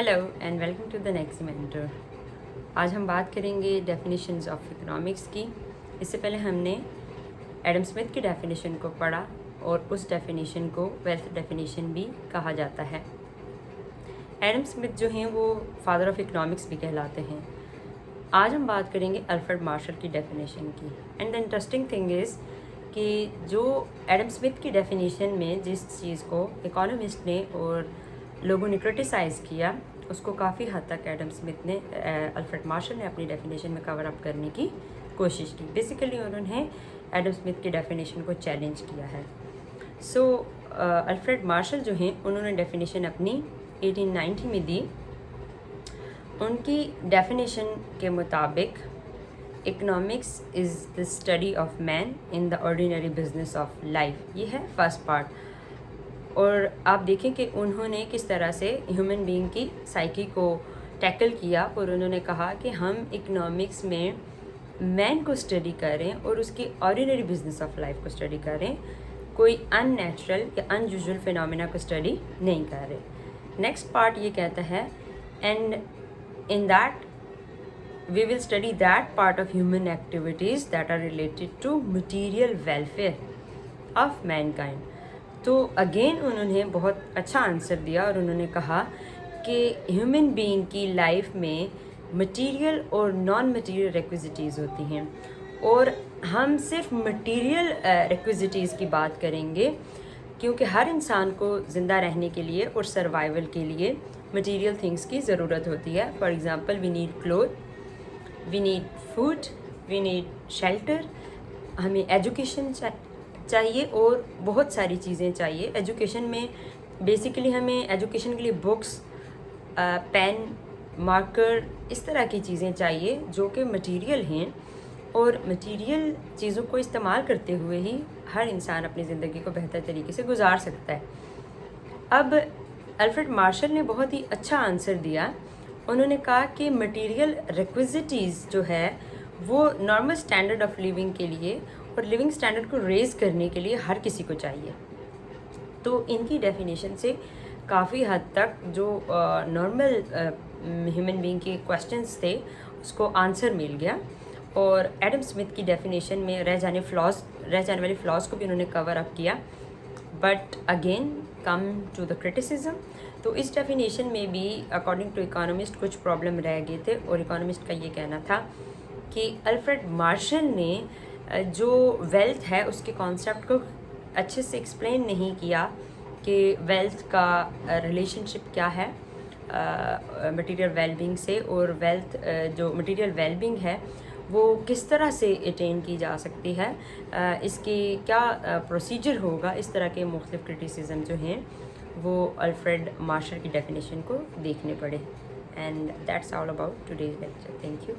Hello and welcome to the next mentor. आज हम बात करेंगे डेफिनेशंस ऑफ इकोनॉमिक्स की। इससे पहले हमने एडम स्मिथ की डेफिनेशन को पढ़ा और उस डेफिनेशन को वेल्थ डेफिनेशन भी कहा जाता है। एडम स्मिथ जो हैं वो फादर ऑफ इकोनॉमिक्स भी कहलाते हैं। आज हम बात करेंगे अल्फ्रेड मार्शल की डेफिनेशन की। And the interesting thing is कि जो एडम स्मिथ की डेफिनेशन में जिस चीज़ को इकोनॉमिस्ट ने और लोगों ने क्रिटिसाइज़ किया, उसको काफ़ी हद तक एडम स्मिथ ने अल्फ्रेड मार्शल ने अपनी डेफिनेशन में कवर अप करने की कोशिश की। बेसिकली उन्होंने एडम स्मिथ की डेफिनेशन को चैलेंज किया है। सो अल्फ्रेड मार्शल जो हैं उन्होंने डेफिनेशन अपनी 1890 में दी। उनकी डेफिनेशन के मुताबिक economics is the study of man in the ordinary business of life. ये है फर्स्ट पार्ट। और आप देखें कि उन्होंने किस तरह से ह्यूमन बीइंग की साइकी को टैकल किया और उन्होंने कहा कि हम इकोनॉमिक्स में मैन को स्टडी करें और उसकी ऑर्डिनरी बिजनेस ऑफ लाइफ को स्टडी करें, कोई अननेचुरल या अनयूजुअल फिनोमेना को स्टडी नहीं कर रहे। नेक्स्ट पार्ट ये कहता है and in that we will study that part of human activities that are related to material welfare of mankind। तो अगेन उन्होंने बहुत अच्छा आंसर दिया और उन्होंने कहा कि ह्यूमन बीइंग की लाइफ में मटेरियल और नॉन मटेरियल रिक्विजिटीज़ होती हैं और हम सिर्फ मटेरियल रिक्विजिटीज़ की बात करेंगे क्योंकि हर इंसान को ज़िंदा रहने के लिए और सर्वाइवल के लिए मटेरियल थिंग्स की ज़रूरत होती है। For example we need cloth, we need food, we need shelter, हमें एजुकेशन चाहिए और बहुत सारी चीज़ें चाहिए। एजुकेशन में बेसिकली हमें एजुकेशन के लिए बुक्स, पेन, मार्कर, इस तरह की चीज़ें चाहिए जो कि मटेरियल हैं और मटेरियल चीज़ों को इस्तेमाल करते हुए ही हर इंसान अपनी ज़िंदगी को बेहतर तरीके से गुजार सकता है। अब अल्फ्रेड मार्शल ने बहुत ही अच्छा आंसर दिया। उन्होंने कहा कि मटेरियल रिक्विजिटीज़ जो है वो नॉर्मल स्टैंडर्ड ऑफ लिविंग के लिए और लिविंग स्टैंडर्ड को रेज़ करने के लिए हर किसी को चाहिए। तो इनकी डेफिनेशन से काफ़ी हद तक जो नॉर्मल ह्यूमन बीइंग के क्वेश्चंस थे उसको आंसर मिल गया और एडम स्मिथ की डेफिनेशन में रह जाने वाले फ्लॉज को भी उन्होंने कवर अप किया। But again come to the criticism. तो इस डेफिनेशन में भी अकॉर्डिंग टू इकोनॉमिस्ट कुछ प्रॉब्लम रह गए थे और इकोनॉमिस्ट का ये कहना था कि अल्फ्रेड मार्शल ने जो वेल्थ है उसके कॉन्सेप्ट को अच्छे से एक्सप्लेन नहीं किया कि वेल्थ का रिलेशनशिप क्या है मटेरियल वेलबींग से, और वेल्थ जो मटेरियल वेलबींग है वो किस तरह से अटेन की जा सकती है, इसकी क्या प्रोसीजर होगा। इस तरह के मुख्तलिफ क्रिटिसिज्म जो हैं वो अल्फ्रेड मार्शल की डेफिनेशन को देखने पड़े। And that's all about today's lecture. Thank you.